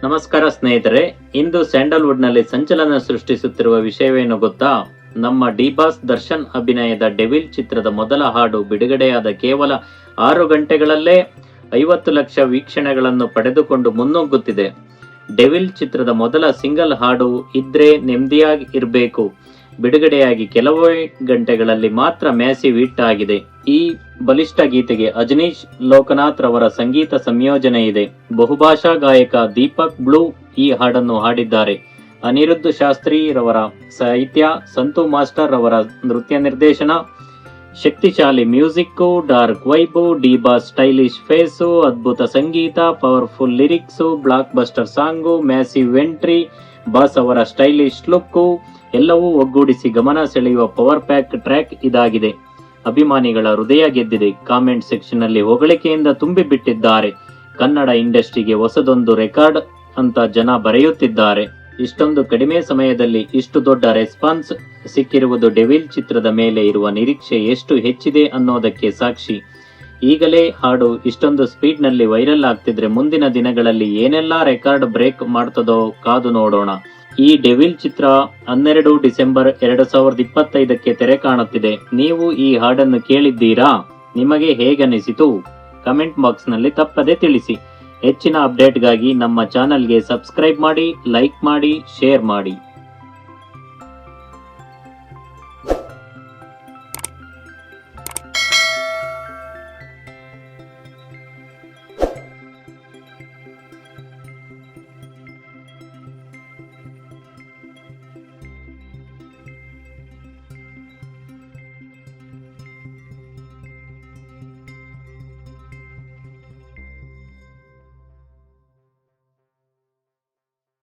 ನಮಸ್ಕಾರ ಸ್ನೇಹಿತರೆ, ಇಂದು ಸ್ಯಾಂಡಲ್ವುಡ್ ನಲ್ಲಿ ಸಂಚಲನ ಸೃಷ್ಟಿಸುತ್ತಿರುವ ವಿಷಯವೇನು ಗೊತ್ತಾ? ನಮ್ಮ ಡಿ-ಬಾಸ್ ದರ್ಶನ್ ಅಭಿನಯದ ಡೆವಿಲ್ ಚಿತ್ರದ ಮೊದಲ ಹಾಡು ಬಿಡುಗಡೆಯಾದ ಕೇವಲ 6 ಗಂಟೆಗಳಲ್ಲೇ 50 ಲಕ್ಷ ವೀಕ್ಷಣೆಗಳನ್ನು ಪಡೆದುಕೊಂಡು ಮುನ್ನುಗ್ಗುತ್ತಿದೆ. ಡೆವಿಲ್ ಚಿತ್ರದ ಮೊದಲ ಸಿಂಗಲ್ ಹಾಡು ಇದ್ರೆ ನೆಮ್ಮದಿಯಾಗಿ ಇರ್ಬೇಕು ಬಿಡುಗಡೆಯಾಗಿ ಕೆಲವೇ ಗಂಟೆಗಳಲ್ಲಿ ಮಾತ್ರ ಮ್ಯಾಸಿವ್ ಹಿಟ್ ಆಗಿದೆ. ಈ ಬಲಿಷ್ಠ ಗೀತೆಗೆ ಅಜನೀಶ್ ಲೋಕನಾಥ್ ರವರ ಸಂಗೀತ ಸಂಯೋಜನೆ ಇದೆ. ಬಹುಭಾಷಾ ಗಾಯಕ ದೀಪಕ್ ಬ್ಲೂ ಈ ಹಾಡನ್ನು ಹಾಡಿದ್ದಾರೆ. ಅನಿರುದ್ಧ್ ಶಾಸ್ತ್ರಿ ರವರ ಸಾಹಿತ್ಯ, ಸಂತು ಮಾಸ್ಟರ್ ರವರ ನೃತ್ಯ ನಿರ್ದೇಶನ, ಶಕ್ತಿಶಾಲಿ music, dark vibe, D Boss stylish face, ಅದ್ಭುತ ಸಂಗೀತ, powerful lyrics, blockbuster song, massive entry, boss ಅವರ ಸ್ಟೈಲಿಶ್ ಲುಕ್ ಎಲ್ಲವೂ ಒಗ್ಗೂಡಿಸಿ ಗಮನ ಸೆಳೆಯುವ ಪವರ್ ಪ್ಯಾಕ್ ಟ್ರ್ಯಾಕ್ ಇದಾಗಿದೆ. ಅಭಿಮಾನಿಗಳ ಹೃದಯ ಗೆದ್ದಿದೆ. ಕಾಮೆಂಟ್ ಸೆಕ್ಷನ್ ನಲ್ಲಿ ಹೊಗಳಿಕೆಯಿಂದ ತುಂಬಿ ಬಿಟ್ಟಿದ್ದಾರೆ. ಕನ್ನಡ ಇಂಡಸ್ಟ್ರಿಗೆ ಹೊಸದೊಂದು ರೆಕಾರ್ಡ್ ಅಂತ ಜನ ಬರೆಯುತ್ತಿದ್ದಾರೆ. ಇಷ್ಟೊಂದು ಕಡಿಮೆ ಸಮಯದಲ್ಲಿ ಇಷ್ಟು ದೊಡ್ಡ ರೆಸ್ಪಾನ್ಸ್ ಸಿಕ್ಕಿರುವುದು ಡೆವಿಲ್ ಚಿತ್ರದ ಮೇಲೆ ಇರುವ ನಿರೀಕ್ಷೆ ಎಷ್ಟು ಹೆಚ್ಚಿದೆ ಅನ್ನೋದಕ್ಕೆ ಸಾಕ್ಷಿ. ಈಗಲೇ ಹಾಡು ಇಷ್ಟೊಂದು ಸ್ಪೀಡ್ ನಲ್ಲಿ ವೈರಲ್ ಆಗ್ತಿದ್ರೆ ಮುಂದಿನ ದಿನಗಳಲ್ಲಿ ಏನೆಲ್ಲಾ ರೆಕಾರ್ಡ್ ಬ್ರೇಕ್ ಮಾಡ್ತದೋ ಕಾದು ನೋಡೋಣ. ಈ ಡೆವಿಲ್ ಚಿತ್ರ 12 ಡಿಸೆಂಬರ್ 2025ಕ್ಕೆ ತೆರೆ ಕಾಣುತ್ತಿದೆ. ನೀವು ಈ ಹಾಡನ್ನು ಕೇಳಿದ್ದೀರಾ? ನಿಮಗೆ ಹೇಗನಿಸಿತು? ಕಮೆಂಟ್ ಬಾಕ್ಸ್ ನಲ್ಲಿ ತಪ್ಪದೆ ತಿಳಿಸಿ. ಹೆಚ್ಚಿನ ಅಪ್ಡೇಟ್ಗಾಗಿ ನಮ್ಮ ಚಾನೆಲ್ಗೆ ಸಬ್ಸ್ಕ್ರೈಬ್ ಮಾಡಿ, ಲೈಕ್ ಮಾಡಿ, ಶೇರ್ ಮಾಡಿ.